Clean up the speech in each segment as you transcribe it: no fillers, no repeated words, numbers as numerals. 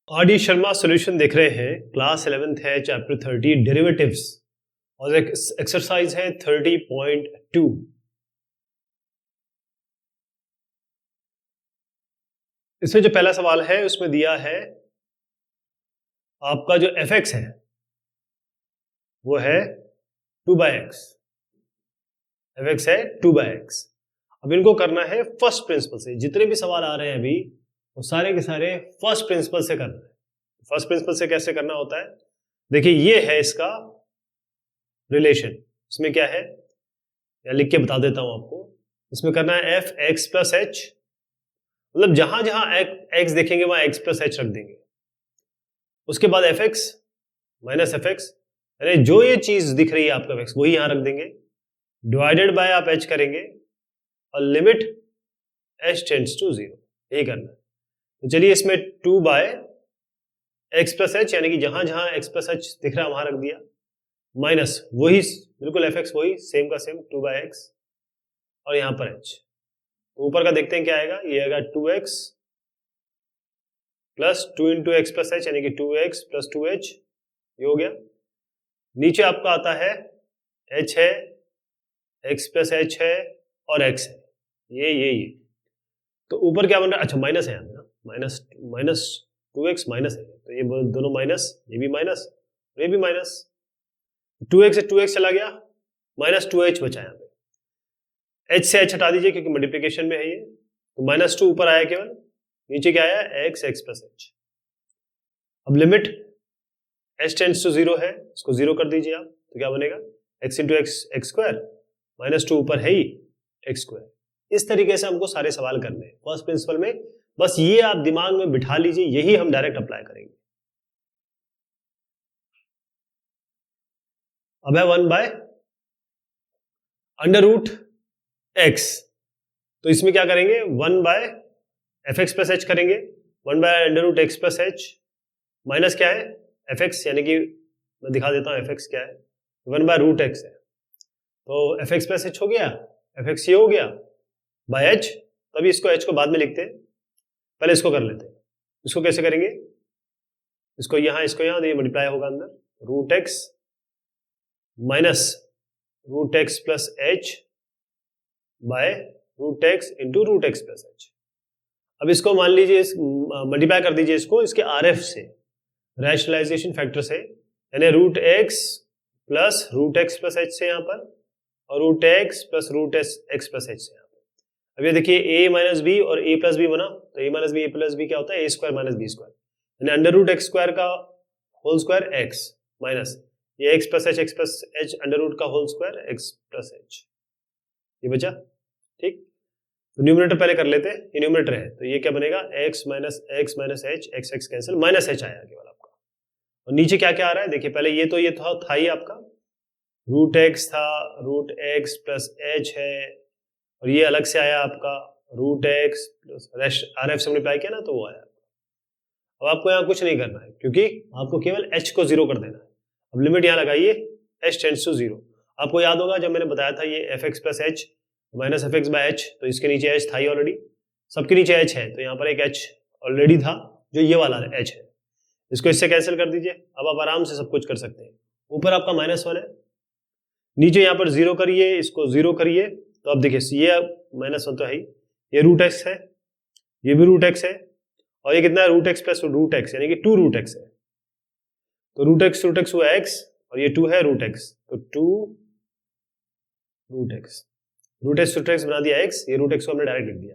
RD. Sharma solution देख रहे हैं। क्लास 11th है, चैप्टर 30 डेरिवेटिव्स और एक एक्सरसाइज है 30.2। इसमें जो पहला सवाल है उसमें दिया है आपका जो fx है वो है 2/x। fx है 2/x। अब इनको करना है फर्स्ट प्रिंसिपल से। जितने भी सवाल आ रहे हैं अभी वो सारे के सारे फर्स्ट प्रिंसिपल से करना है। फर्स्ट प्रिंसिपल से कैसे करना होता है, देखिए ये है इसका रिलेशन। इसमें क्या है, या लिख के बता देता हूं आपको। इसमें करना है f(x + h), मतलब जहां जहां x देखेंगे वहां x + h रख देंगे। उसके बाद fx - fx, यानी जो ये चीज दिख रही है आपका x वही यहां रख देंगे, डिवाइडेड बाय आप h करेंगे और लिमिट h टेंड्स टू 0, यही करना है। तो चलिए इसमें 2/x + h, यानी कि जहां जहां x + h दिख रहा है वहां रख दिया, माइनस वही बिल्कुल fx वही सेम का सेम 2/x और यहां पर h। तो ऊपर का देखते हैं क्या आएगा, ये आएगा 2x + 2 × x + h, यानी कि 2x + 2h, ये हो गया। नीचे आपका आता है h है, x + h है और x है, ये तो ऊपर क्या बन रहा है, अच्छा माइनस है यहाँ पे, माइनस 2x माइनस है, तो ये दोनों माइनस, ये भी माइनस, ये भी माइनस, 2x से 2x चला गया, -2h बचा यहाँ पे। h से h हटा दीजिए क्योंकि मल्टीप्लिकेशन में है ये, तो -2 ऊपर आया केवल, नीचे क्या आया x + h। अब लिमिट h टेंड्स टू 0 है, इसको 0 कर दीजिए आप, तो क्या बनेगा x × x² -2 ऊपर है ही x²। इस तरीके से हमको सारे सवाल करने हैं फर्स्ट प्रिंसिपल में। बस ये आप दिमाग में बिठा लीजिए, यही हम डायरेक्ट अप्लाई करेंगे। अब है 1/√x, तो इसमें क्या करेंगे, 1/fx + h करेंगे, 1/√x + h, माइनस क्या है fx, यानी कि मैं दिखा देता हूं fx क्या है, 1/√x है, तो fx + h हो गया, fx ये हो गया बाय h। तभी इसको h को बाद में लिखते हैं, पहले इसको कर लेते हैं। इसको कैसे करेंगे, इसको यहाँ ये मल्टीप्लाई होगा अंदर, √x - √x + h by √x × √x + h। अब इसको मान लीजिए मल्टीप्लाई कर दीजिए इसको इसके RF से, रैशनलाइजेशन फैक्टर से, यानी √x + √x + h से यहाँ पर, और √x + √x + h से यहाँ पर। अब ये देखिए a - b और a + b बना, तो a - b a + b क्या होता है, a² - b², यानी √x² का होल स्क्वायर x माइनस ये x + h √का होल स्क्वायर x + h, ये बचा। ठीक, तो न्यूमरेटर पहले कर लेते हैं, ये न्यूमरेटर है, तो ये क्या बनेगा, x - h x cancel, -h आया केवल आपका। और नीचे क्या क्या आ रहा है, देखिए पहले ये था ही आपका √x था, √x + h है, और ये अलग से आया आपका √x + RF से मल्टीप्लाई किया ना, तो वो आया। अब आपको यहाँ कुछ नहीं करना है क्योंकि आपको केवल h को 0 कर देना है। अब लिमिट यहाँ लगाइए, h टेंड्स टू 0। आपको याद होगा जब मैंने बताया था ये fx + h -fx/h, तो इसके नीचे h था ही ऑलरेडी, सबके नीचे h है, तो यहाँ पर एक h ऑलरेडी था जो ये वाला h है, इसको इससे कैंसिल कर दीजिए। अब आप आराम से सब कुछ कर सकते हैं। ऊपर आपका -1 है, नीचे यहाँ पर 0 करिए, इसको 0 करिए, तो अब देखिए ये -1 तो है ही, ये √x है, ये भी √x है, और ये कितना है √x + √x, यानी कि 2√x है, तो √x हुआ x और ये 2 है √x, तो 2√x, √x बना दिया x, ये √x को हमने डायरेक्ट लिख दिया,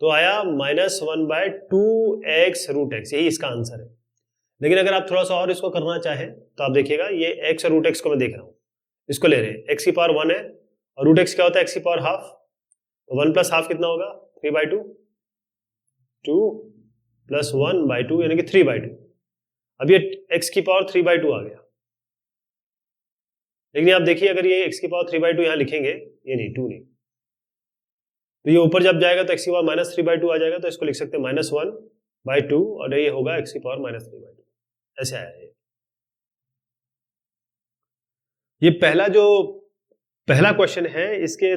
तो आया -1/2x √x, यही इसका आंसर है। लेकिन अगर आप थोड़ा सा और इसको करना चाहें तो आप देखिएगा, ये x और √x को मैं देख रहा हूँ, इसको ले रहे हैं, x की पावर 1 है और √x क्या होता है, x की पावर ½ तो 1 + ½ कितना होगा, 3/2, 2 + 1/2 यानी कि 3/2। अब ये x की पावर 3/2 आ गया, लेकिन आप देखिए अगर ये x की पावर 3/2 यहाँ लिखेंगे, ये नहीं 2 नहीं, तो ये ऊपर जब जाएगा तो x की पावर -3/2 आ जाएगा, तो इसको लिख सकते हैं -1/2 और ये होगा x की पावर -3/2, ऐसे आया है। ये पहला क्वेश्चन है, इसके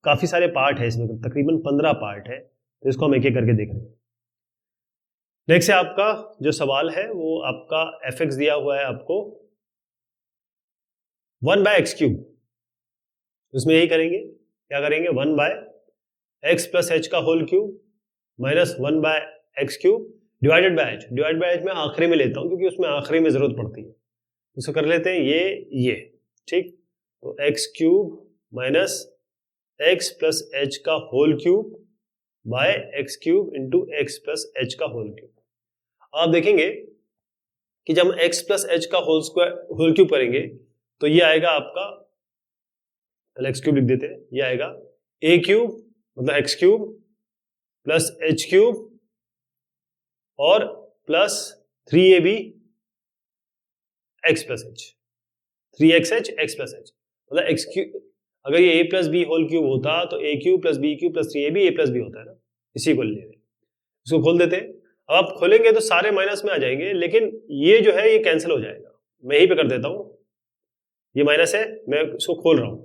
काफी सारे पार्ट है, इसमें तकरीबन 15 पार्ट है, तो इसको हम एक एक करके देख रहे हैं। नेक्स्ट है आपका जो सवाल है वो आपका fx दिया हुआ है आपको 1/x³। उसमें यही करेंगे, क्या करेंगे 1/x + h का whole cube minus 1/x³ divided by h। Divide by h मैं आखिरी में लेता हूं क्योंकि उसमें आखिरी में जरूरत पड़ती है। इसको कर लेते हैं ये ठीक। तो x³ माइनस x + h का whole cube by x³ into x + h का होल क्यूब। आप देखेंगे कि जब हम x + h का होल क्यूब करेंगे तो ये आएगा आपका, पहले x³ लिख देते हैं, ये आएगा a³ मतलब x³ प्लस h³ और plus 3ab x + h, 3xh x + h मतलब x³ अगर ये a + b होल क्यूब होता तो a³ + b³ + 3ab a + b होता है ना, इसी को ले रहे हैं। इसको खोल देते हैं। अब आप खोलेंगे तो सारे माइनस में आ जाएंगे, लेकिन ये जो है ये कैंसिल हो जाएगा। मैं यहीं पे कर देता हूं, ये माइनस है, मैं इसको खोल रहा हूं,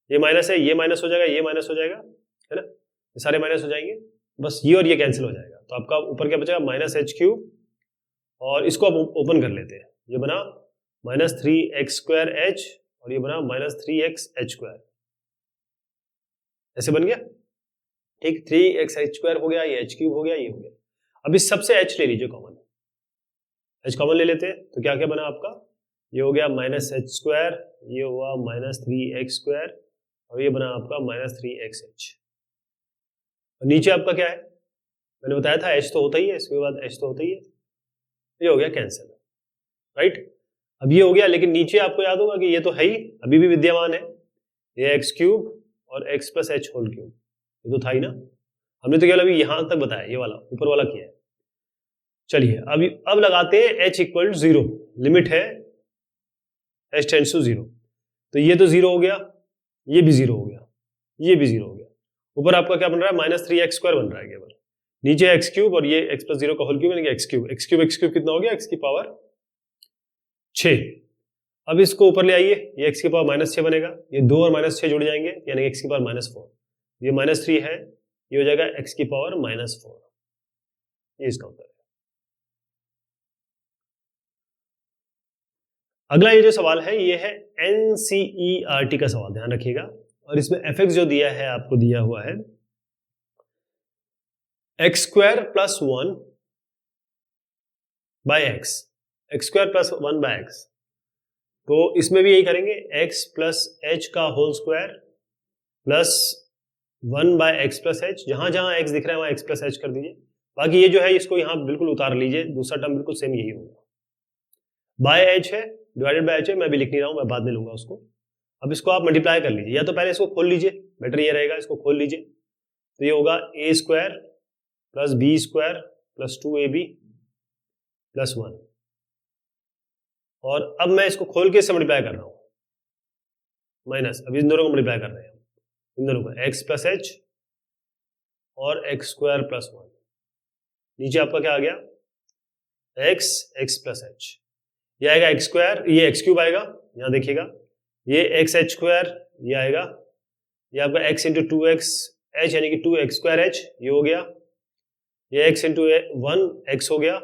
ये माइनस है, ये माइनस हो जाएगा, ये माइनस हो जाएगा, है ना, ये सारे माइनस हो जाएंगे, बस ये और ये कैंसिल हो जाएगा। तो आपका ऊपर क्या बचेगा -h³ और इसको आप ओपन कर लेते हैं, ये बना -3x² और ये बना -3xh², ऐसे बन गया ठीक। 3xh² हो गया, ये h³ हो गया, ये हो गया। अब इस सबसे h ले लीजिए कॉमन, h कॉमन ले लेते हैं तो क्या क्या बना आपका, ये हो गया -h², ये हुआ -3x² और ये बना आपका -3xh। और नीचे आपका क्या है, मैंने बताया था h तो होता ही है, इसके बाद h तो होता ही है, ये हो गया कैंसिल, राइट। अब ये हो गया, लेकिन नीचे आपको याद होगा कि ये तो है ही, अभी भी विद्यमान है, ये x³ और x + h होल क्यूब, ये तो था ही ना। हमने तो केवल अभी यहां तक बताया, ये वाला ऊपर वाला किया है। चलिए अब लगाते हैं h = 0, लिमिट है h → 0, तो ये तो 0 हो गया, ये भी 0 हो गया, ये भी 0 हो गया। ऊपर आपका क्या बन रहा है, -3x² बन रहा है केवल, नीचे x³ और ये x + 0 का होल क्यूब यानी x³ कितना हो गया, x की पावर 6। अब इसको ऊपर ले आइए, ये x की पावर -6 बनेगा, ये 2 और -6 जुड़ जाएंगे यानी x की पावर -4, ये -3 है, ये हो जाएगा x की पावर -4, ये इसका उत्तर है। अगला ये जो सवाल है ये है NCERT का सवाल, ध्यान रखिएगा, और इसमें fx जो दिया है आपको दिया हुआ है x² + 1 by x, x² + 1 by x। तो इसमें भी यही करेंगे, x + h का whole square plus 1 by x + h, जहां जहां x दिख रहा है वहां x + h कर दीजिए, बाकी ये जो है इसको यहां बिल्कुल उतार लीजिए, दूसरा टर्म बिल्कुल सेम यही होगा। बाय h है, डिवाइडेड बाय h है, मैं भी लिख नहीं रहा हूं, मैं बाद में लूंगा उसको। अब इसको आप मल्टीप्लाई कर लीजिए, या तो पहले इसको खोल लीजिए, बेटर ये रहेगा, इसको खोल लीजिए, तो ये होगा a² + b² + 2ab + 1, और अब मैं इसको खोल के इससे मल्टीप्लाई कर रहा हूं, माइनस, अब इन दोनों को मल्टीप्लाई कर रहे हैं, इन दोनों को x + h और x² + 1, नीचे आपका क्या आ गया, x + h, ये आएगा x², ये x³ आएगा, यहां देखिएगा, ये xh², ये आएगा, ये आपका x × 2x h यानी कि 2x²h, ये हो गया, ये x × 1 x हो गया,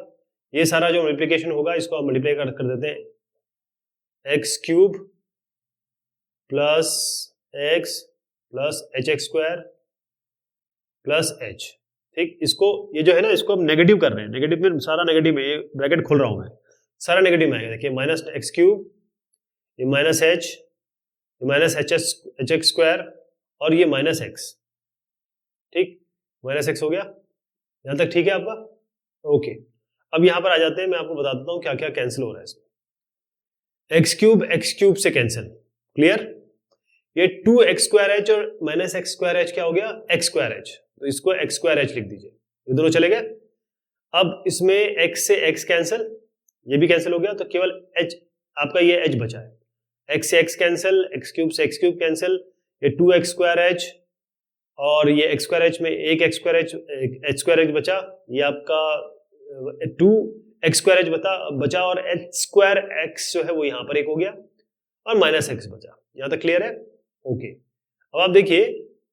ये सारा जो मल्टीप्लिकेशन होगा इसको आप मल्टीप्लाई कर देते हैं, x³ + x + hx² + h, ठीक। इसको ये जो है ना, इसको हम नेगेटिव कर रहे हैं, नेगेटिव में सारा नेगेटिव में, ये ब्रैकेट खोल रहा हूं मैं, सारा नेगेटिव में आएगा, देखिए -x³, ये -h, ये -hx² और ये -x, ठीक, -x हो गया, यहां तक ठीक है आपका, ओके। अब यहां पर आ जाते हैं, मैं आपको बता देता हूं क्या क्या कैंसिल हो रहा है इसमें। x³ से कैंसिल, क्लियर। ये 2x²h और -x²h क्या हो गया, x²h, तो इसको x²h लिख दीजिए, ये दोनों चले गए। अब इसमें x से x कैंसिल, ये भी कैंसिल हो गया, तो केवल h आपका ये h बचा है, x से x कैंसिल, x³ से x³ कैंसिल, ये 2x²h और ये x²h में एक h² बचा, ये आपका 2x² बचा और h²x जो है वो यहां पर एक हो गया और -x बचा, यहां तक क्लियर है, ओके। अब आप देखिए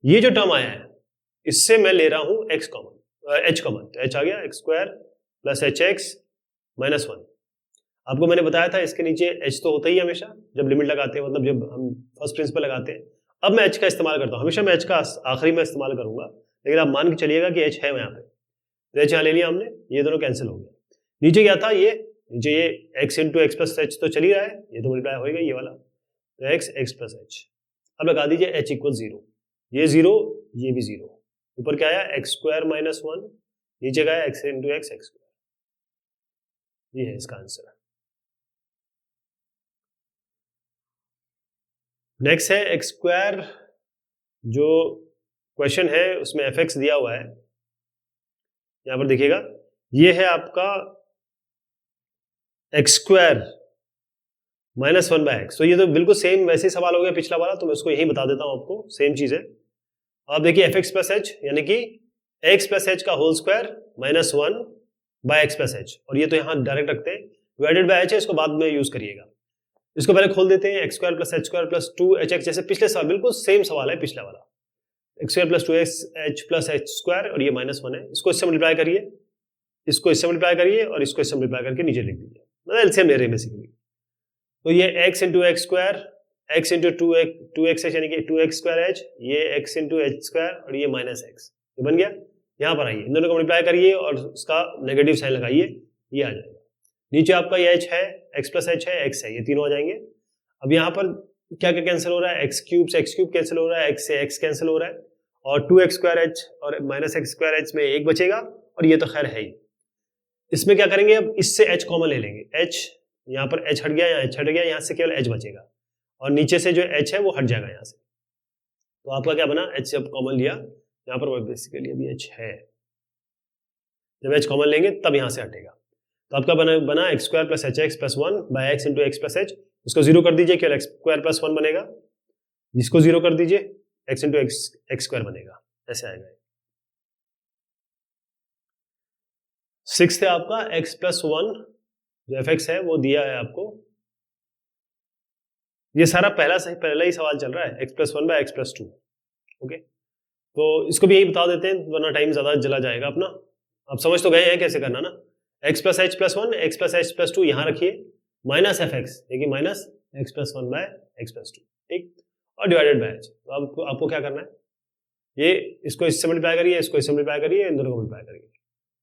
ये जो टर्म आया है इससे मैं ले रहा हूं x कॉमन, एच कॉमन, तो एच आ गया x square plus h x minus 1। आपको मैंने बताया था इसके नीचे एच तो होता ही है हमेशा जब लिमिट लगाते हैं, मतलब जब हम फर्स्ट प्रिंसिपल लगाते हैं। अब मैं एच का इस्तेमाल करता हूँ, हमेशा मैं एच का आखिरी में इस्तेमाल करूंगा, लेकिन आप मान के चलिएगा कि एच है यहाँ पे, तो एच यहाँ ले लिया हमने, ये दोनों कैंसिल हो गया। नीचे क्या था, ये नीचे ये x into x plus H तो चल ही रहा है, ये तो मल्टीप्लाई होगा ये वाला, तो एक्स एक्स प्लस एच। अब लगा दीजिए एच इक्वल 0, ये 0 ये भी 0, ऊपर क्या आया एक्स स्क्वायर माइनस 1, नीचे का है x into x x square, ये है इसका आंसर। नेक्स्ट है एक्स स्क्वायर, जो क्वेश्चन है उसमें एफ एक्स दिया हुआ है, यहां पर देखिएगा ये है आपका x square minus 1 by x, तो ये तो बिल्कुल सेम वैसे ही सवाल हो गया पिछला वाला, तो मैं उसको यही बता देता हूं आपको, सेम चीज है। आप देखिए एफ एक्स प्लस एच यानी कि एक्स प्लस एच का whole square minus 1 by x plus h, और ये तो यहां डायरेक्ट रखते हैं, डिवाइडेड बाय एच है, इसको बाद में यूज करिएगा। इसको पहले खोल देते हैं, x square plus H square plus 2 H x, जैसे पिछले सवाल बिल्कुल सेम सवाल है पिछला वाला, x square plus 2 H plus H square, और ये माइनस 1 है, इसको इससे मल्टीप्लाई करिए, इसको इससे मल्टीप्लाई करिए, और इसको इससे मल्टीप्लाई करके नीचे लिख दीजिए, मतलब एलसीएम ले रहे हैं बेसिकली। तो ये x into x square, x into two x H यानी कि 2x स्क्वायर एच, ये x इंटू एच स्क्वायर, और ये माइनस एक्स, ये बन गया। यहाँ पर आइए, इन दोनों को मल्टीप्लाई करिए और उसका नेगेटिव साइन लगाइए, ये आ जाएगा। नीचे आपका ये h है, x प्लस एच है, x है, ये तीनों आ जाएंगे। अब यहाँ पर क्या क्या कैंसिल हो रहा है, x क्यूब से x क्यूब कैंसिल हो रहा है, x से x कैंसिल हो रहा है, और 2x स्क्वायर एच और माइनस एक्स स्क्वायर एच में एक बचेगा, और ये तो खैर है ही। इसमें क्या करेंगे, अब इससे h कॉमन ले लेंगे, h यहाँ पर h हट गया, यहाँ h हट गया, यहाँ से केवल h बचेगा, और नीचे से जो h है वो हट जाएगा यहाँ से, तो आपका क्या बना, h जब कॉमन लिया यहाँ पर बेसिकली अभी h है, जब h कॉमन लेंगे तब यहाँ से हटेगा, तो आपका बना x square plus h x plus 1 by x into x plus h, इसको 0 कर दीजिए, केवल एक्स स्क्वायर प्लस 1 बनेगा, इसको 0 कर दीजिए, x into x x square बनेगा, ऐसे आएगा। 6 है आपका एक्स प्लस 1, जो एफ एक्स है वो दिया है आपको, ये सारा पहला ही सवाल चल रहा है, x plus 1 by x plus 2, okay. तो इसको भी यही बता देते हैं वरना टाइम ज्यादा चला जाएगा अपना, आप समझ तो गए हैं कैसे करना ना। X plus h plus 1, x plus h plus 2 यहाँ रखिए, माइनस एफ एक्स, देखिए minus x plus 1 by x plus 2, ठीक, और डिवाइडेड बाय एच। तो आपको क्या करना है, ये इसको इससे मल्टीप्लाई करिए, इसको इससे मल्टीप्लाई करिए, इन दोनों को मल्टीप्लाई करिए,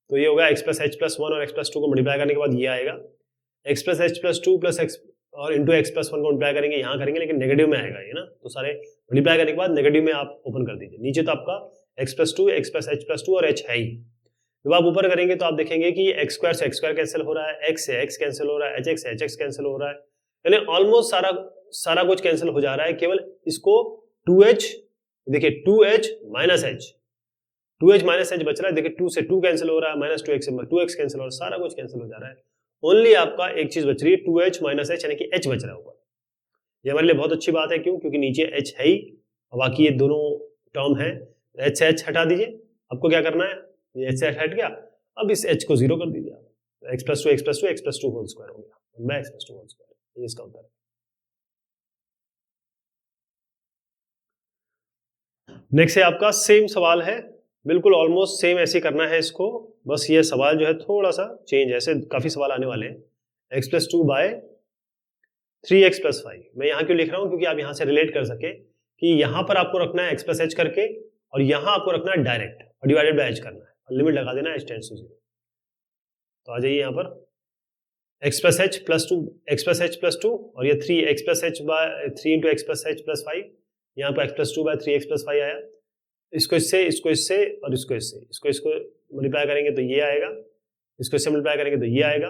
तो ये होगा एक्स प्लस एच प्लस 1 और एक्स प्लस 2 को मल्टीप्लाई करने के बाद ये आएगा, x plus h plus 2 plus x और इंटू एक्स प्लस 1 को मल्टीप्लाई करेंगे, यहाँ करेंगे लेकिन नेगेटिव में आएगा ये ना, तो सारे मल्टीप्लाई करने के बाद नेगेटिव में आप ओपन कर दीजिए। नीचे तो आपका x plus 2, x plus h plus 2 और एच है ही, जब आप ऊपर करेंगे तो आप देखेंगे कि एक्स स्क्वायर से एक्स स्क्वायर कैंसिल हो रहा है, एक्स से एक्स कैंसिल हो रहा है, एच एक्स से एच एक्स कैंसिल हो रहा है, यानी ऑलमोस्ट सारा कुछ कैंसिल हो जा रहा है, केवल इसको 2h, देखिए 2h minus H, 2h minus H बच रहा है, देखिए 2 से 2 कैंसिल हो रहा है, माइनस 2x से 2x कैंसिल हो रहा है, सारा कुछ कैंसिल हो जा रहा है, ओनली आपका एक चीज बच रही है 2h माइनस एच यानी कि h बच रहा है ऊपर। ये हमारे लिए बहुत अच्छी बात है, क्यों, क्योंकि नीचे h है ही, बाकी ये दोनों टर्म है, h से h हटा दीजिए, आपको क्या करना है, ये h से h हट गया, अब इस h को 0 कर दीजिए आप, x plus 2 x plus 2 x plus 2 whole square हो गया, x प्लस 2 होल स्क्वायर, ये इसका उत्तर है। नेक्स्ट है आपका सेम सवाल है, बिल्कुल ऑलमोस्ट सेम ऐसे करना है इसको, बस ये सवाल जो है थोड़ा सा चेंज है, ऐसे काफी सवाल आने वाले हैं। X plus 2 bye 3x plus 5, मैं यहाँ क्यों लिख रहा हूँ, क्योंकि आप यहाँ से रिलेट कर सके कि यहाँ पर आपको रखना है x प्लस एच करके, और यहाँ आपको रखना है डायरेक्ट और डिवाइडेड बाय एच करना है, और लिमिट लगा देना है h टेंड्स टू 0। तो आ जाइए यहाँ पर x plus h plus 2, x plus h plus 2, और ये 3x plus h by 3 into x plus h plus 5, यहाँ पर x plus 2 bye 3x plus 5 आया, इसको इससे और इसको इसको मल्टीप्लाई करेंगे तो ये आएगा, इसको इससे मल्टीप्लाई करेंगे तो ये आएगा,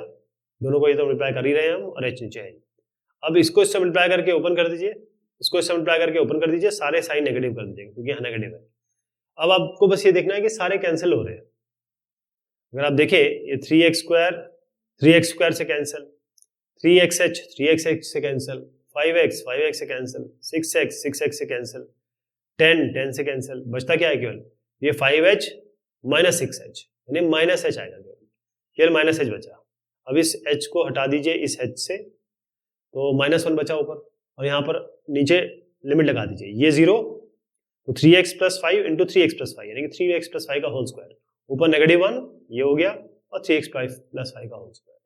दोनों को ये तो मल्टीप्लाई कर ही रहे हैं हम, और h नीचे है। अब इसको इससे मल्टीप्लाई करके ओपन कर दीजिए, इसको इससे मल्टीप्लाई करके ओपन कर दीजिए, सारे साइन नेगेटिव कर दीजिए क्योंकि यहाँ नेगेटिव है। अब आपको बस ये देखना है कि सारे कैंसिल हो रहे हैं। अगर आप देखें ये 3x स्क्वायर से कैंसिल, 3x से कैंसिल, 5x से कैंसिल, 6x से कैंसिल, 10 से कैंसिल, बचता क्या है केवल ये 5h माइनस 6h, यानी माइनस h आएगा, केवल माइनस h बचा। अब इस h को हटा दीजिए इस h से, तो -1 बचा ऊपर, और यहाँ पर नीचे लिमिट लगा दीजिए, ये 0, तो 3x plus 5 into 3x plus 5 यानी कि 3x प्लस 5 का होल स्क्वायर, ऊपर -1 ये हो गया और 3x प्लस 5 का होल स्क्वायर।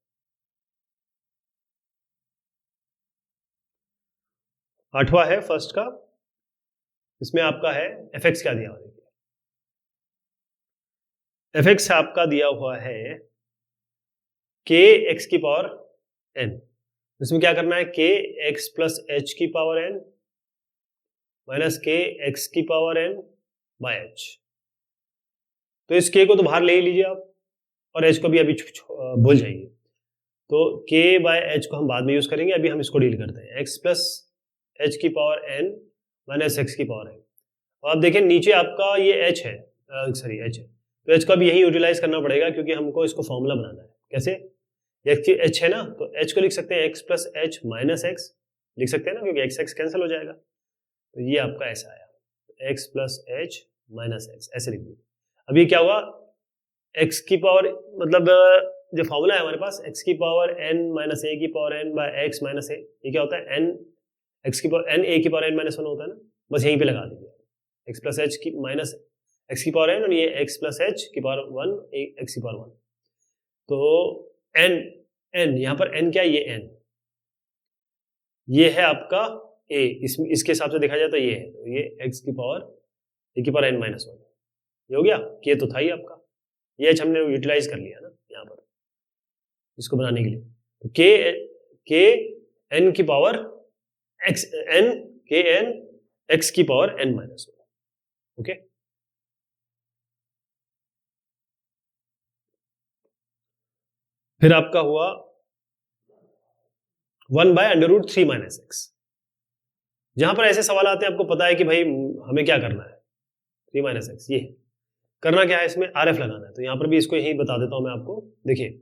आठवां है फर्स्ट का, इसमें आपका है fx क्या दिया हुआ है, fx आपका दिया हुआ है kx की पावर n। इसमें क्या करना है, kx प्लस h की पावर n माइनस kx की पावर n बाय h। तो इस k को तो बाहर ले ही लीजिए आप और h को भी अभी भूल जाइए। तो k बाय h को हम बाद में यूज करेंगे, अभी हम इसको डील करते हैं। x प्लस h की पावर n माइनस x की पावर n। और आप देखें नीचे आपका ये h है, सॉरी h है, तो h को भी यही यूटिलाइज करना पड़ेगा क्योंकि हमको इसको फॉर्मूला बनाना है। कैसे, h है ना, तो h को लिख सकते हैं x plus h minus x लिख सकते हैं ना, क्योंकि x कैंसिल हो जाएगा। तो ये आपका ऐसा आया, x plus h minus x ऐसे लिख दीजिए। अभी क्या हुआ, x की पावर मतलब जो फॉर्मूला है हमारे पास, x की पावर n माइनस a की पावर n बाय x माइनस a, ये क्या होता है, n x की पावर n a की पावर n माइनस 1 होता है ना, बस यहीं पे लगा दीजिए x प्लस h की माइनस x की पावर n और ये x प्लस h की पावर 1 x की पावर 1। तो n यहाँ पर n क्या है, ये n, ये है आपका a, इसके हिसाब से देखा जाए तो ये है, तो ये x की पावर a की पावर n माइनस 1 ये हो गया। k तो था ही आपका, ये h हमने यूटिलाइज कर लिया ना यहाँ पर इसको बनाने के लिए। तो k n की power x n k n x की पावर n माइनस 1। ओके, फिर आपका हुआ 1 by under root 3 minus x. जहां पर ऐसे सवाल आते हैं आपको पता है कि भाई हमें क्या करना है, 3 माइनस एक्स, ये करना क्या है, इसमें RF लगाना है। तो यहां पर भी इसको यही बता देता हूं मैं आपको। देखिए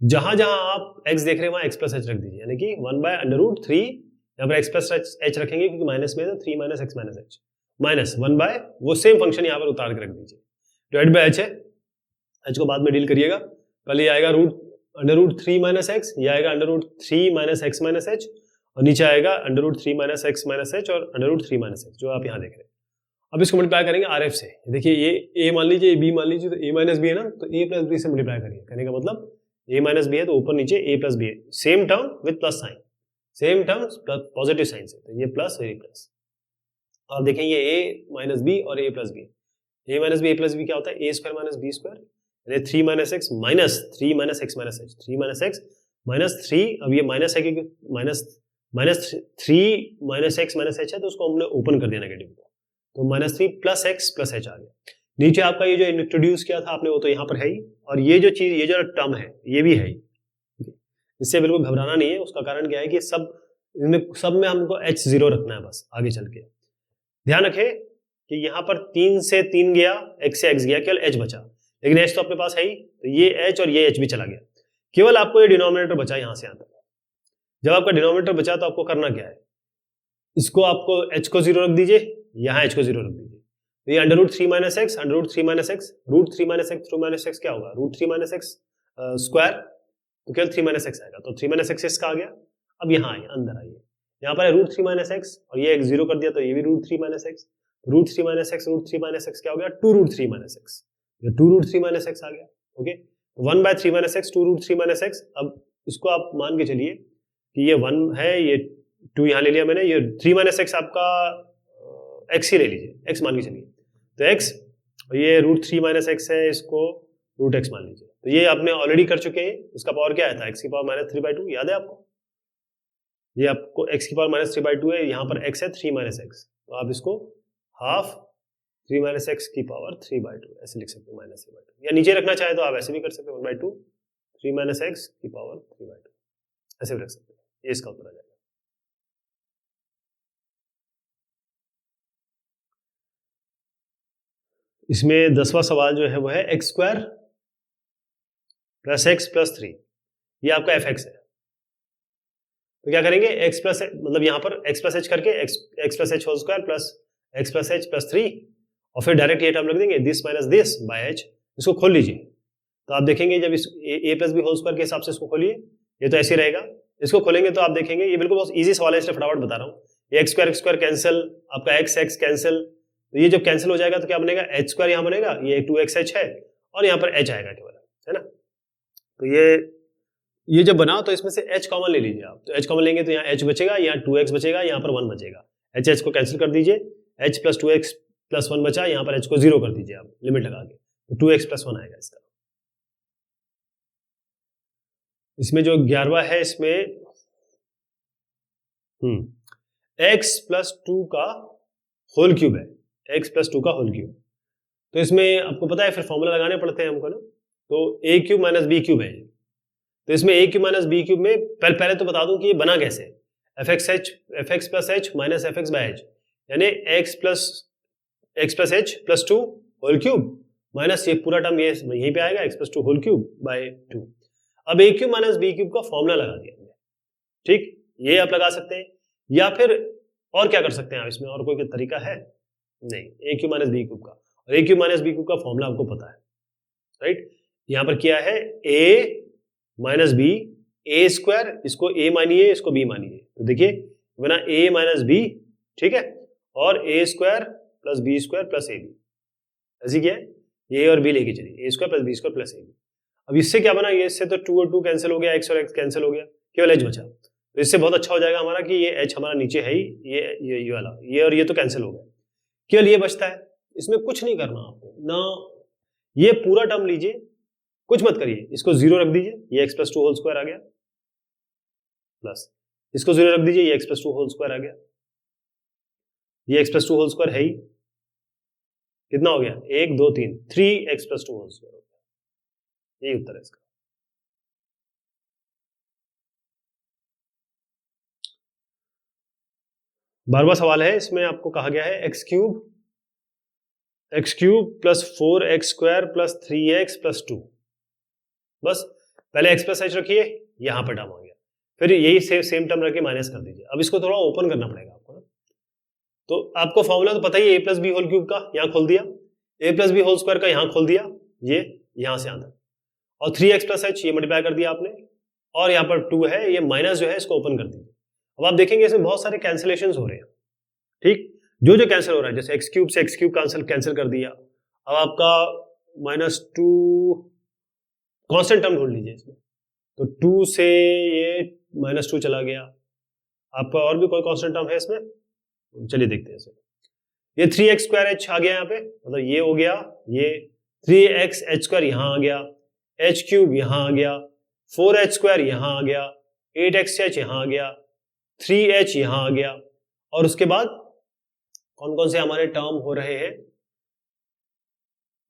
जहां जहां आप x देख रहे हैं वहां x प्लस h रख दीजिए, यानी कि 1 बाय अंडर रूट 3, यहाँ पर x प्लस h रखेंगे क्योंकि माइनस में है, 3 minus x minus h minus 1 by वो सेम फंक्शन यहाँ पर उतार के रख दीजिए, डिवाइड बाय h है, h को बाद में डील करिएगा। पहले आएगा अंडर रूट 3 माइनस एक्स, ये आएगा under root 3 minus x minus h, और नीचे आएगा under root 3 minus x minus h और अंडर रूट 3 माइनस एक्स जो आप यहाँ देख रहे हैं। अब इसको मल्टीप्लाई करेंगे RF से। देखिए ये a मान लीजिए, ये b मान लीजिए, तो a माइनस बी है ना, तो a प्लस बी से मल्टीप्लाई करिए। कहने का मतलब a माइनस बी है तो ऊपर नीचे a प्लस बी है, same term with plus sign, same term positive sign से, तो ये प्लस और ये प्लस। आप देखें ये a माइनस बी और a plus b, a minus b a plus b क्या होता है, a square minus b square, 3 minus x minus 3 minus x minus h, 3 minus x minus 3, अब ये माइनस है क्योंकि minus 3 minus x minus h है, तो उसको हमने ओपन कर दिया नेगेटिव को, तो minus 3 plus X plus H आ गया। नीचे आपका ये जो इंट्रोड्यूस किया था आपने वो तो यहाँ पर है ही, और ये जो चीज, ये जो टर्म है ये भी है ही, इससे बिल्कुल घबराना नहीं है। उसका कारण क्या है कि सब में हमको h0 रखना है बस आगे चल के। ध्यान रखें कि यहाँ पर 3 से 3 गया, x से x गया, केवल h बचा, लेकिन h तो अपने पास है ही, तो ये h और ये h भी चला गया, केवल आपको ये डिनोमिनेटर बचा यहाँ से यहाँ तक। जब आपका डिनोमिनेटर बचा तो आपको करना क्या है, इसको आपको h को 0 रख दीजिए, यहाँ h को 0 रख दीजिए, तो ये under root 3 minus x, under root 3 minus x, root 3 minus x, 3 minus x क्या होगा, रूट 3 माइनस एक्स स्क्वायर, तो केवल 3 माइनस एक्स आएगा, तो 3 माइनस एक्स इसका आ गया। अब यहाँ आइए, अंदर आइए, यहाँ पर है रूट 3 माइनस एक्स और ये x 0 कर दिया, तो ये भी root 3 minus x, root 3 minus x, root 3 minus x क्या हो गया, 2 रूट 3 माइनस एक्स, ये 2 रूट 3 माइनस एक्स आ गया। Okay, 1 by 3 minus x, 2 root 3 minus x. अब इसको आप मान के चलिए कि ये 1 है, ये 2 यहाँ ले लिया मैंने, ये 3 माइनस एक्स आपका x ही ले लीजिए, x मान के चलिए, तो x, और ये रूट 3 माइनस एक्स है, इसको रूट x मान लीजिए। तो ये आपने ऑलरेडी कर चुके हैं, इसका पावर क्या आया था, x की पावर माइनस 3/2, याद है आपको, ये आपको x की पावर माइनस 3/2 है, यहाँ पर x है 3 माइनस एक्स, तो आप इसको हाफ 3 माइनस एक्स की पावर 3/2 ऐसे लिख सकते हैं, माइनस 3/2, या नीचे रखना चाहे तो आप ऐसे भी कर सकते हैं, 1/2 3 माइनस एक्स की पावर 3/2 ऐसे भी रख सकते हैं। ये इसका उत्तर आ जाएगा। इसमें 10वां सवाल जो है वो है x square plus X plus 3, ये आपका fx है। तो क्या करेंगे, x प्लस मतलब यहाँ पर x प्लस एच करके x plus h whole square plus x plus h plus 3, और फिर डायरेक्ट ये टर्म रख देंगे this minus this by h। इसको खोल लीजिए तो आप देखेंगे जब इस a plus b whole square के हिसाब से इसको खोलिए, ये तो ऐसे ही रहेगा। इसको खोलेंगे तो आप देखेंगे ये बिल्कुल बहुत ईजी सवाल है, इसलिए फटाफट बता रहा हूँ। ये एक्स स्क्वायर कैंसिल, आपका x कैंसिल, तो ये जब कैंसिल हो जाएगा तो क्या बनेगा, h स्क्वायर यहाँ बनेगा, ये 2xh है, और यहाँ पर h आएगा केवल, है ना। तो ये जब बनाओ तो इसमें से h कॉमन ले लीजिए आप, तो h कॉमन लेंगे तो यहाँ h बचेगा, यहाँ 2x बचेगा, यहाँ पर 1 बचेगा, h को कैंसिल कर दीजिए, h प्लस 2x प्लस 1 बचा, यहाँ पर h को 0 कर दीजिए आप लिमिट लगा के, तो 2x प्लस 1 आएगा इसका। इसमें जो 11वां है इसमें x प्लस 2 का होल क्यूब है, x प्लस 2 का होल क्यूब। तो इसमें आपको पता है फिर फॉर्मूला लगाने पड़ते हैं हमको ना, तो a cube minus b cube है। तो इसमें a cube minus b cube में पहले तो बता दूं कि ये बना कैसे, fx plus h minus fx by h, यानी x plus h plus 2 whole cube minus ये पूरा टर्म ये यहीं पे आएगा x plus 2 whole cube by 2। अब a cube minus b cube का फॉर्मूला लगा दिया हमने, ठीक, ये आप लगा सकते हैं, या फिर और क्या कर सकते हैं आप, इसमें और कोई तरीका है नहीं, a cube minus b cube का, और a cube minus b cube का फॉर्मूला आपको पता है, राइट। यहाँ पर क्या है a minus b, a square, इसको a मानिए, इसको b मानिए, तो देखिए बना a माइनस बी, ठीक है, और a square plus b square plus a b, ऐसी क्या है, a और b लेके चलिए, a square plus b square plus a b. अब इससे क्या बना, ये इससे तो 2 और 2 कैंसिल हो गया, x और x कैंसिल हो गया, केवल h बचा। तो इससे बहुत अच्छा हो जाएगा हमारा कि ये h हमारा नीचे है ही, ये वाला, ये और ये तो कैंसिल हो गया, केवल ये बचता है। इसमें कुछ नहीं करना आपको ना, ये पूरा टर्म लीजिए, कुछ मत करिए, इसको 0 रख दीजिए, ये x प्लस 2 होल स्क्वायर आ गया, प्लस इसको 0 रख दीजिए, ये x प्लस 2 होल स्क्वायर आ गया, ये x प्लस 2 होल स्क्वायर है ही, कितना हो गया 1 2 3, 3x प्लस 2 होल स्क्वायर हो गया, यही उत्तर है इसका। बारहवां सवाल है, इसमें आपको कहा गया है x cube plus 4x square plus 3x plus 2, बस पहले x प्लस h रखिए, यहां पर टर्म आ गया, फिर यही सेम टर्म रख के माइनस कर दीजिए। अब इसको थोड़ा ओपन करना पड़ेगा आपको ना, तो आपको फॉर्मूला तो पता ही है, a plus b whole cube का यहां खोल दिया, a plus b whole square का यहां खोल दिया, ये यहां से आता, और 3x प्लस h ये मल्टीप्लाई कर दिया आपने, और यहाँ पर 2 है, ये माइनस जो है इसको ओपन कर दीजिए। अब आप देखेंगे इसमें बहुत सारे कैंसिलेशन हो रहे हैं, ठीक, जो कैंसिल हो रहा है, जैसे x क्यूब से x क्यूब कैंसिल कर दिया, अब आपका -2 कांस्टेंट टर्म ढूंढ लीजिए इसमें, तो 2 से ये -2 चला गया, आपका और भी कोई कांस्टेंट टर्म है इसमें, चलिए देखते हैं इसे, ये 3x स्क्वायर h आ गया यहाँ पे, मतलब ये हो गया, ये 3x h स्क्वायर यहाँ आ गया, h क्यूब यहाँ आ गया, 4h स्क्वायर यहाँ आ गया, 8x h यहाँ आ गया, 3h यहाँ आ गया, और उसके बाद कौन कौन से हमारे टर्म हो रहे हैं,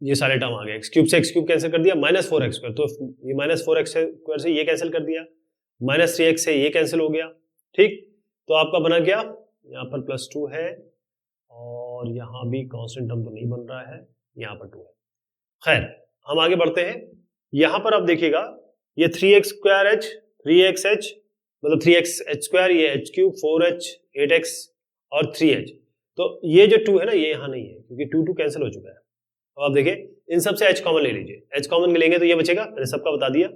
ये सारे टर्म आ गए, x क्यूब से x क्यूब कैंसिल कर दिया, -4x स्क्वायर, तो ये -4x स्क्वायर से ये कैंसिल कर दिया, -3x से ये कैंसिल हो गया, ठीक, तो आपका बना गया यहाँ पर +2 है, और यहाँ भी कांस्टेंट टर्म तो नहीं बन रहा है, यहाँ पर 2 है। खैर हम आगे बढ़ते हैं, यहाँ पर आप देखिएगा ये 3x स्क्वायर h, 3xh मतलब 3x स्क्वायर, ये h क्यूब, 4h, 8x और 3h, तो ये जो 2 है ना, ये यहाँ नहीं है क्योंकि 2 कैंसिल हो चुका है। अब आप देखिए इन सब से h कॉमन ले लीजिए, h कॉमन लेंगे तो ये बचेगा, मैंने सबका बता दिया,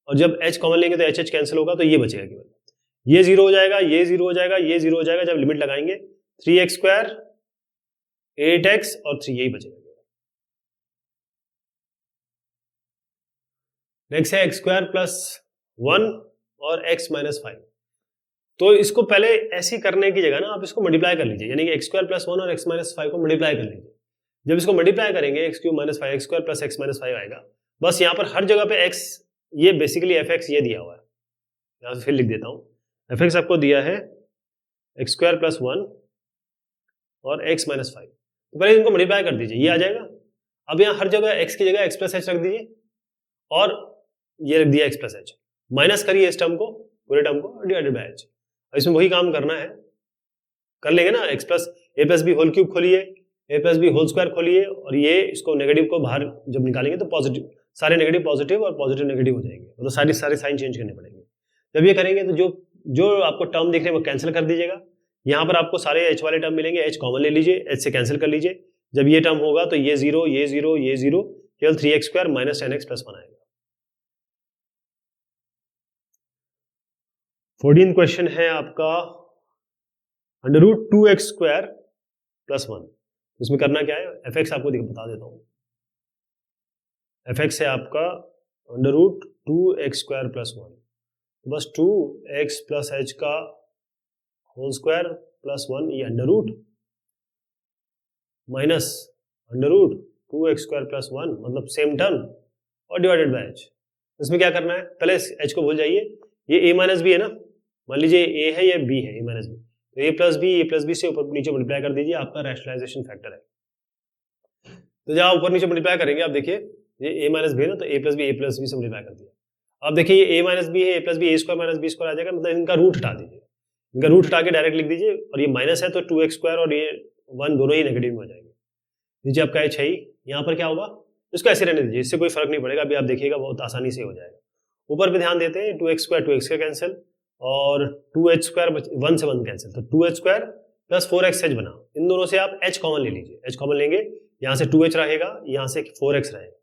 और जब h कॉमन लेंगे तो h कैंसिल होगा, तो ये बचेगा केवल, ये 0 हो जाएगा, ये 0 हो जाएगा, ये 0 हो जाएगा, जब लिमिट लगाएंगे 3x स्क्वायर, 8x और 3 यही बचेगा। नेक्स्ट है x स्क्वायर प्लस 1 और x माइनस 5, तो इसको पहले ऐसे करने की जगह ना आप इसको मल्टीप्लाई कर लीजिए, यानी कि x स्क्वायर प्लस 1 और x माइनस 5 को मल्टीप्लाई कर लीजिए। जब इसको मल्टीप्लाई करेंगे x cube minus 5 x square plus x minus 5 आएगा। बस यहाँ पर हर जगह पे x, ये बेसिकली fx ये दिया हुआ है, यहाँ से फिर लिख देता हूँ, fx आपको दिया है x स्क्वायर प्लस 1 और x माइनस 5, तो पहले इनको मल्टीप्लाई कर दीजिए, ये आ जाएगा। अब यहाँ हर जगह x की जगह x प्लस h रख दीजिए, और ये रख दिया x प्लस h, माइनस करिए इस टर्म को, पूरे टर्म को, डिवाइडेड बाय h। इसमें वही काम करना है, कर लेंगे ना, x plus a plus b whole cube खोलिए, a plus b whole square खोलिए, और ये इसको नेगेटिव को बाहर जब निकालेंगे तो पॉजिटिव, सारे नेगेटिव पॉजिटिव और पॉजिटिव नेगेटिव हो जाएंगे, मतलब सारे साइन चेंज करने पड़ेंगे। जब ये करेंगे तो जो आपको टर्म दिख रहे हैं वो कैंसिल कर दीजिएगा, यहाँ पर आपको सारे h वाले टर्म मिलेंगे, h कॉमन ले लीजिए, h से कैंसिल कर लीजिए, जब ये टर्म होगा तो ये 0, ये 0, ये 0, केवल 3x square minus 10x plus 1 आएगा। 14 क्वेश्चन है आपका √2x स्क्वायर प्लस 1, इसमें करना क्या है, fx आपको बता देता हूं, fx है आपका अंडर रूट 2x² + 1, तो बस 2x + h का होल स्क्वायर + 1 ये under root minus under root 2x² + 1 मतलब सेम टर्म और डिवाइडेड बाय h। इसमें क्या करना है, पहले h को भूल जाइए, ये a माइनस बी है ना, मान लीजिए a है, ये b है, a माइनस बी, तो a प्लस बी से ऊपर नीचे मल्टीप्लाई कर दीजिए, आपका रैशनलाइजेशन फैक्टर है। तो जब आप ऊपर नीचे मल्टीप्लाई करेंगे, आप देखिए ये a माइनस बी है ना, तो a प्लस बी से मल्टीप्लाई कर दिया। अब देखिए ये a माइनस बी है, a plus b a² minus b² आ जाएगा, मतलब इनका रूट हटा दीजिए, इनका रूट हटा के डायरेक्ट लिख दीजिए, और ये माइनस है तो 2x² और ये 1 दोनों ही नेगेटिव में हो जाएंगे। नीचे आपका h है ही, यहाँ पर क्या होगा, इसको ऐसे रहने दीजिए, इससे कोई फर्क नहीं पड़ेगा, अभी आप देखिएगा बहुत आसानी से हो जाएगा। ऊपर पे ध्यान देते हैं, 2x² 2x का कैंसिल, और 2h² 1 से 1 कैंसिल, तो 2h² + 4xh बना। इन दोनों से आप h कॉमन ले लीजिए, h कॉमन लेंगे, यहाँ से 2h रहेगा, यहाँ से 4x रहेगा।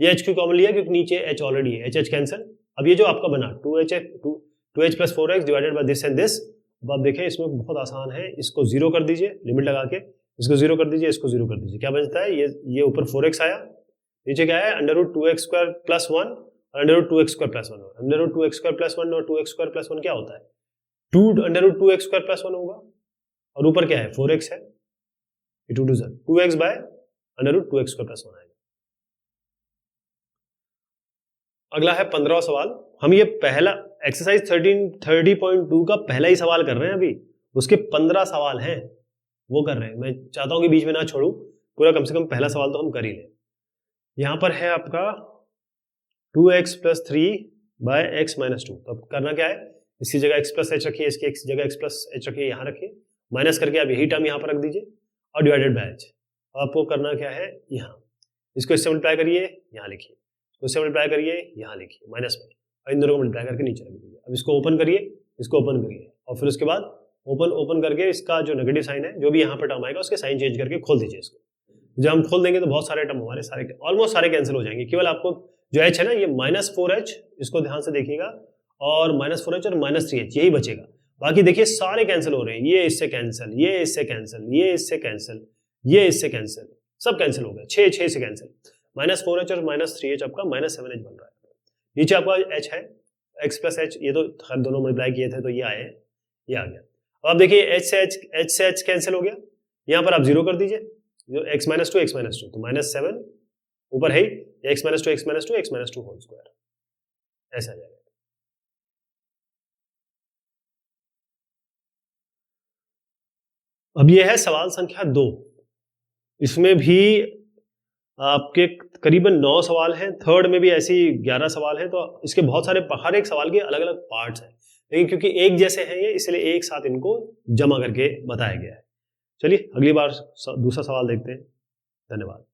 ये h क्यों कॉमन लिया, क्योंकि नीचे h ऑलरेडी है, h कैंसिल। अब ये जो आपका बना 2h + 4x divided by this and this, अब आप देखें इसमें बहुत आसान है, इसको 0 कर दीजिए, लिमिट लगा के इसको 0 कर दीजिए, इसको 0 कर दीजिए, क्या बचता है, ये ऊपर 4x आया, नीचे क्या है अंडर रूट 2x² + 1 और under root 2x² + 1। Under root 2x² + 1 और 2x² + 1 क्या होता है, 2 अंडर रूट 2x² + 1 होगा, और ऊपर क्या है 4x है, 2 2x bye under root 2x² + 1 आएगा। अगला है 15वां सवाल। हम ये पहला एक्सरसाइज 30.2 का पहला ही सवाल कर रहे हैं, अभी उसके 15 सवाल हैं वो कर रहे हैं। मैं चाहता हूं कि बीच में ना छोड़ूं, पूरा कम से कम पहला सवाल तो हम कर ही लें। यहां पर है आपका 2x + 3 / x - 2। तो अब करना क्या है, इसकी जगह x + h रखिए, इसकी जगह x + h रखिए, यहाँ रखिए, माइनस करके आप यही टर्म यहाँ पर रख दीजिए और डिवाइडेड बाय h। आपको करना क्या है, यहाँ इसको इससे मल्टीप्लाई करिए, यहाँ लिखिए, तो इससे मल्टीप्लाई करिए, यहाँ लिखिए माइनस में, और इन दोनों को मल्टीप्लाई करके नीचे रख दीजिए। अब इसको ओपन करिए, इसको ओपन करिए, और फिर उसके बाद ओपन करके इसका जो नेगेटिव साइन है, जो भी यहाँ पर टर्म आएगा उसके साइन चेंज करके खोल दीजिए इसको। जब हम खोल देंगे तो बहुत सारे टर्म हमारे सारे ऑलमोस्ट सारे कैंसिल हो जाएंगे। केवल आपको जो h है ना, ये -4h, इसको ध्यान से देखिएगा, और -4h और -3h यही बचेगा। बाकी देखिए सारे कैंसिल हो रहे हैं, ये इससे कैंसिल, ये इससे कैंसिल, ये इससे कैंसिल, ये इससे कैंसिल, सब कैंसिल हो गए, 6 से कैंसिल। -4h और -3h आपका -7h बन रहा है। नीचे आपका h है, x + h, ये तो हर दोनों मल्टीप्लाई किए थे तो ये आए, ये आ गया। अब आप देखिए h से h कैंसिल हो गया, यहाँ पर आप 0 कर दीजिए, जो x - 2 x - 2, तो -7 ऊपर है x - 2 x - 2 x - 2 whole square, ऐसा आ जाएगा। अब ये है सवाल संख्या 2। इसमें भी आपके करीबन 9 सवाल हैं, थर्ड में भी ऐसी 11 सवाल हैं, तो इसके बहुत सारे, हर एक सवाल के अलग अलग पार्ट्स हैं, लेकिन क्योंकि एक जैसे हैं ये, इसलिए एक साथ इनको जमा करके बताया गया है। चलिए अगली बार दूसरा सवाल देखते हैं। धन्यवाद।